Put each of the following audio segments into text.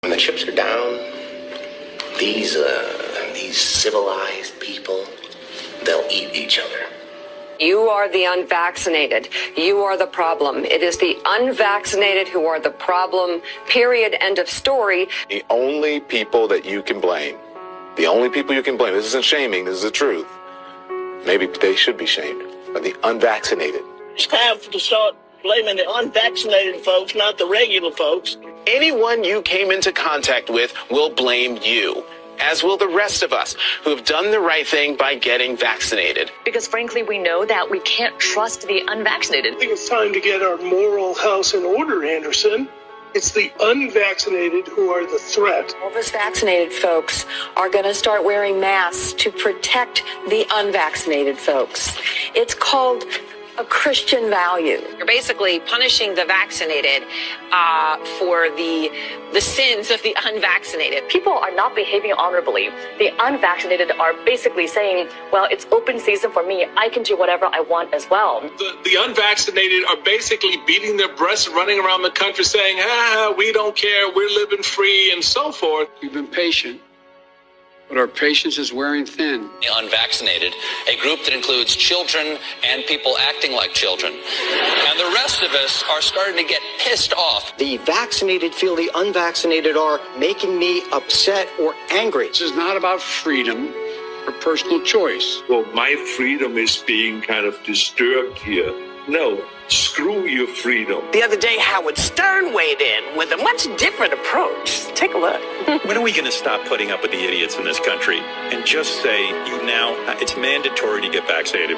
When the chips are down, these civilized people, they'll eat each other. You are the unvaccinated. You are the problem. It is the unvaccinated who are the problem, period, end of story. The only people that you can blame, this isn't shaming, this is the truth. Maybe they should be shamed, are the unvaccinated. It's time to start blaming the unvaccinated folks, not the regular folks. Anyone you came into contact with will blame you, as will the rest of us who have done the right thing by getting vaccinated. Because frankly, we know that we can't trust the unvaccinated. I think it's time to get our moral house in order, Anderson. It's the unvaccinated who are the threat. All of us vaccinated folks are going to start wearing masks to protect the unvaccinated folks. It's called a Christian value. You're basically punishing the vaccinated for the sins of the unvaccinated. People are not behaving honorably. The unvaccinated are basically saying, well, it's open season for me. I can do whatever I want as well. The unvaccinated are basically beating their breasts, running around the country saying, we don't care, we're living free, and so forth. We've been patient, but our patience is wearing thin. The unvaccinated, a group that includes children and people acting like children. And the rest of us are starting to get pissed off. The vaccinated feel the unvaccinated are making me upset or angry. This is not about freedom or personal choice. Well, my freedom is being kind of disturbed here. No, screw your freedom. The other day, Howard Stern weighed in with a much different approach. Take a look. When are we going to stop putting up with the idiots in this country and just say, it's mandatory to get vaccinated?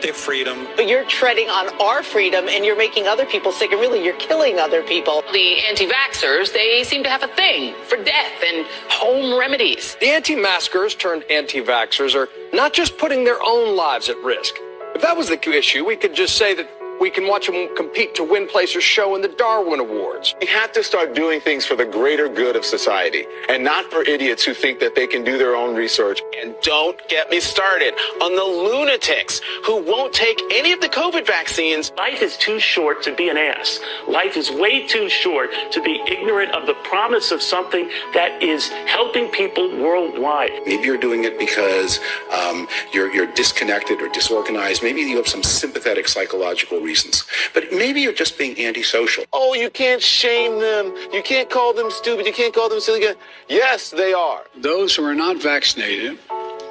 Their freedom. But you're treading on our freedom and you're making other people sick, and really you're killing other people. The anti-vaxxers, they seem to have a thing for death and home remedies. The anti-maskers turned anti-vaxxers are not just putting their own lives at risk. If that was the issue, we could just say that we can watch them compete to win place or show in the Darwin Awards. We have to start doing things for the greater good of society and not for idiots who think that they can do their own research. And don't get me started on the lunatics who won't take any of the COVID vaccines. Life is too short to be an ass. Life is way too short to be ignorant of the promise of something that is helping people worldwide. Maybe you're doing it because you're disconnected or disorganized. Maybe you have some sympathetic psychological reasons. But maybe you're just being antisocial. Oh, you can't shame them. You can't call them stupid. You can't call them silly. Yes, they are. Those who are not vaccinated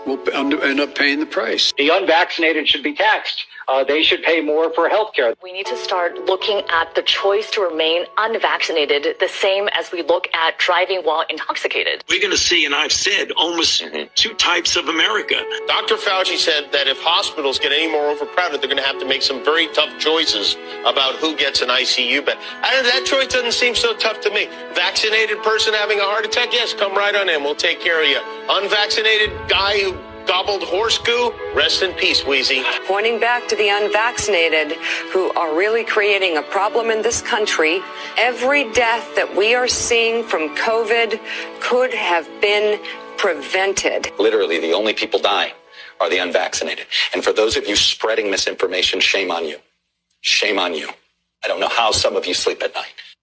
will end up paying the price. The unvaccinated should be taxed. They should pay more for health care. We need to start looking at the choice to remain unvaccinated the same as we look at driving while intoxicated. We're going to see, and I've said, almost two types of America. Dr. Fauci said that if hospitals get any more overcrowded, they're going to have to make some very tough choices about who gets an ICU bed. That choice doesn't seem so tough to me. Vaccinated person having a heart attack, yes, come right on in. We'll take care of you. Unvaccinated guy who gobbled horse goo, rest in peace, Wheezy. Pointing back to the unvaccinated who are really creating a problem in this country, every death that we are seeing from COVID could have been prevented. Literally, the only people dying are the unvaccinated. And for those of you spreading misinformation, shame on you. Shame on you. I don't know how some of you sleep at night.